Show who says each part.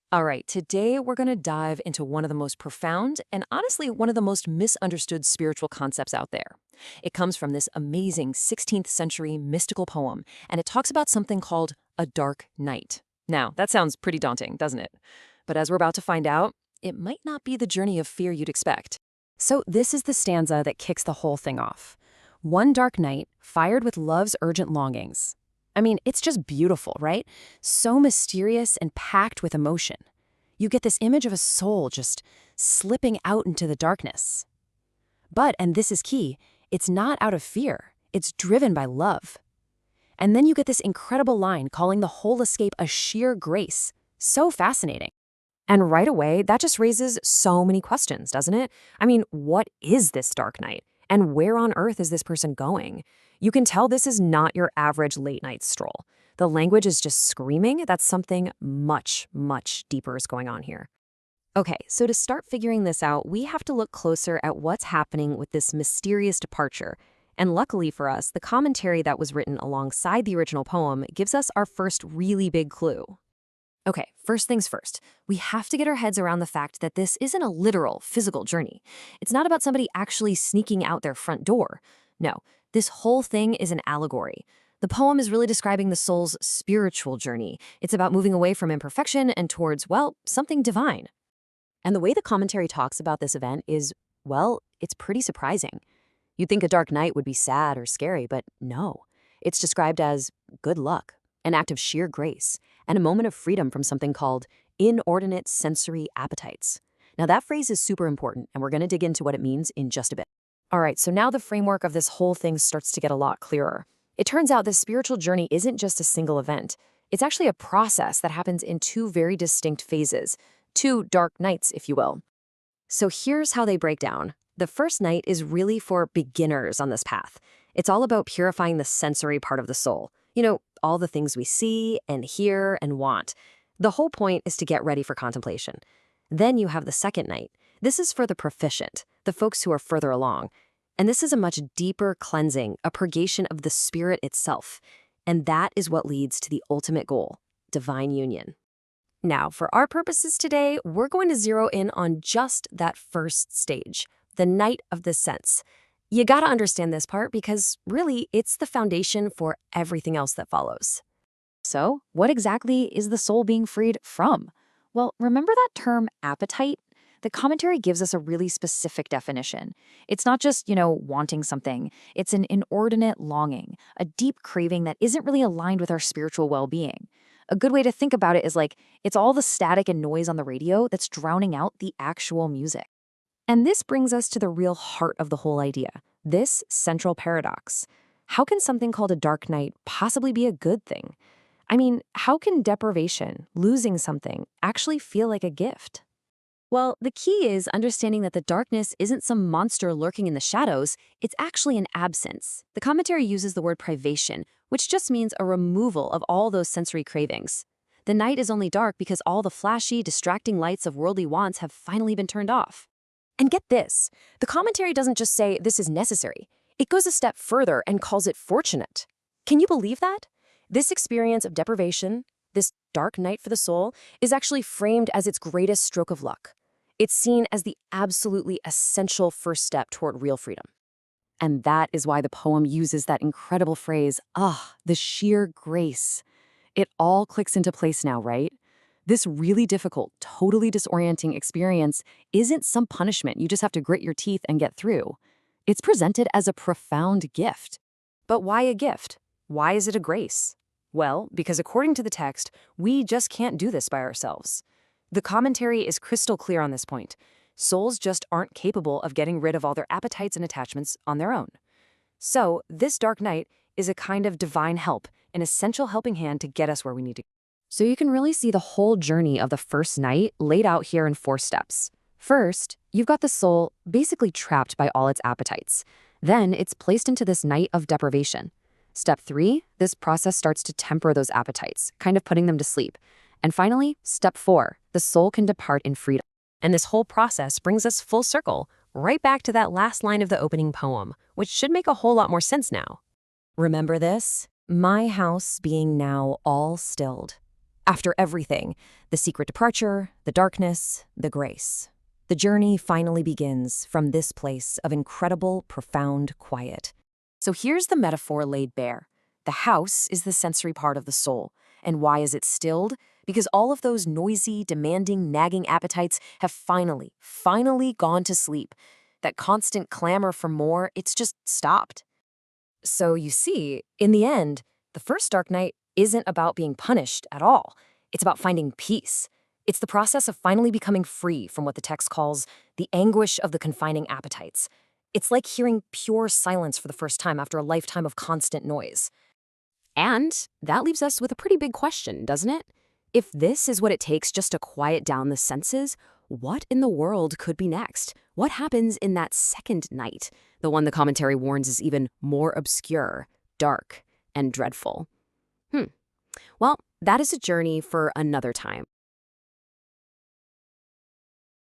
Speaker 1: All right, today we're going to dive into one of the most profound and honestly one of the most misunderstood spiritual concepts out there. It comes from this amazing 16th century mystical poem, and it talks about something called a dark night. Now, that sounds pretty daunting, doesn't it? But as we're about to find out, it might not be the journey of fear you'd expect. So, this is the stanza that kicks the whole thing off. One dark night, fired with love's urgent longings. I mean, it's just beautiful, right? So mysterious and packed with emotion. You get this image of a soul just slipping out into the darkness. But, and this is key, it's not out of fear. It's driven by love. And then you get this incredible line calling the whole escape a sheer grace. So fascinating. And right away, that just raises so many questions, doesn't it? I mean, what is this dark night? And where on earth is this person going? You can tell this is not your average late night stroll. The language is just screaming that something much, much deeper is going on here. Okay, so to start figuring this out, we have to look closer at what's happening with this mysterious departure. And luckily for us, the commentary that was written alongside the original poem gives us our first really big clue. Okay, first things first, we have to get our heads around the fact that this isn't a literal, physical journey. It's not about somebody actually sneaking out their front door. No, this whole thing is an allegory. The poem is really describing the soul's spiritual journey. It's about moving away from imperfection and towards, well, something divine. And the way the commentary talks about this event is, well, it's pretty surprising. You'd think a dark night would be sad or scary, but no. It's described as good luck, an act of sheer grace, and a moment of freedom from something called inordinate sensory appetites. Now that phrase is super important, and we're going to dig into what it means in just a bit. All right, so now the framework of this whole thing starts to get a lot clearer. It turns out this spiritual journey isn't just a single event. It's actually a process that happens in two very distinct phases, two dark nights, if you will. So here's how they break down. The first night is really for beginners on this path. It's all about purifying the sensory part of the soul. You know, all the things we see and hear and want. The whole point is to get ready for contemplation. Then you have the second night. This is for the proficient, the folks who are further along. And this is a much deeper cleansing, a purgation of the spirit itself. And that is what leads to the ultimate goal, divine union. Now, for our purposes today, we're going to zero in on just that first stage, the night of the sense. You gotta understand this part because, really, it's the foundation for everything else that follows. So, what exactly is the soul being freed from? Well, remember that term appetite? The commentary gives us a really specific definition. It's not just, wanting something. It's an inordinate longing, a deep craving that isn't really aligned with our spiritual well-being. A good way to think about it is like, it's all the static and noise on the radio that's drowning out the actual music. And this brings us to the real heart of the whole idea, this central paradox. How can something called a dark night possibly be a good thing? I mean, how can deprivation, losing something, actually feel like a gift? Well, the key is understanding that the darkness isn't some monster lurking in the shadows, it's actually an absence. The commentary uses the word privation, which just means a removal of all those sensory cravings. The night is only dark because all the flashy, distracting lights of worldly wants have finally been turned off. And get this, the commentary doesn't just say this is necessary. It goes a step further and calls it fortunate. Can you believe that? This experience of deprivation, this dark night for the soul, is actually framed as its greatest stroke of luck. It's seen as the absolutely essential first step toward real freedom. And that is why the poem uses that incredible phrase, the sheer grace. It all clicks into place now, right? This really difficult, totally disorienting experience isn't some punishment you just have to grit your teeth and get through. It's presented as a profound gift. But why a gift? Why is it a grace? Well, because according to the text, we just can't do this by ourselves. The commentary is crystal clear on this point. Souls just aren't capable of getting rid of all their appetites and attachments on their own. So, this dark night is a kind of divine help, an essential helping hand to get us where we need to go. So you can really see the whole journey of the first night laid out here in 4 steps. First, you've got the soul basically trapped by all its appetites. Then it's placed into this night of deprivation. Step 3, this process starts to temper those appetites, kind of putting them to sleep. And finally, step 4, the soul can depart in freedom. And this whole process brings us full circle, right back to that last line of the opening poem, which should make a whole lot more sense now. Remember this? My house being now all stilled. After everything, the secret departure, the darkness, the grace. The journey finally begins from this place of incredible, profound quiet. So here's the metaphor laid bare. The house is the sensory part of the soul. And why is it stilled? Because all of those noisy, demanding, nagging appetites have finally gone to sleep. That constant clamor for more, it's just stopped. So you see, in the end, the first dark night isn't about being punished at all. It's about finding peace. It's the process of finally becoming free from what the text calls the anguish of the confining appetites. It's like hearing pure silence for the first time after a lifetime of constant noise. And that leaves us with a pretty big question, doesn't it? If this is what it takes just to quiet down the senses, what in the world could be next? What happens in that second night? The one the commentary warns is even more obscure, dark, and dreadful. Well, that is a journey for another time.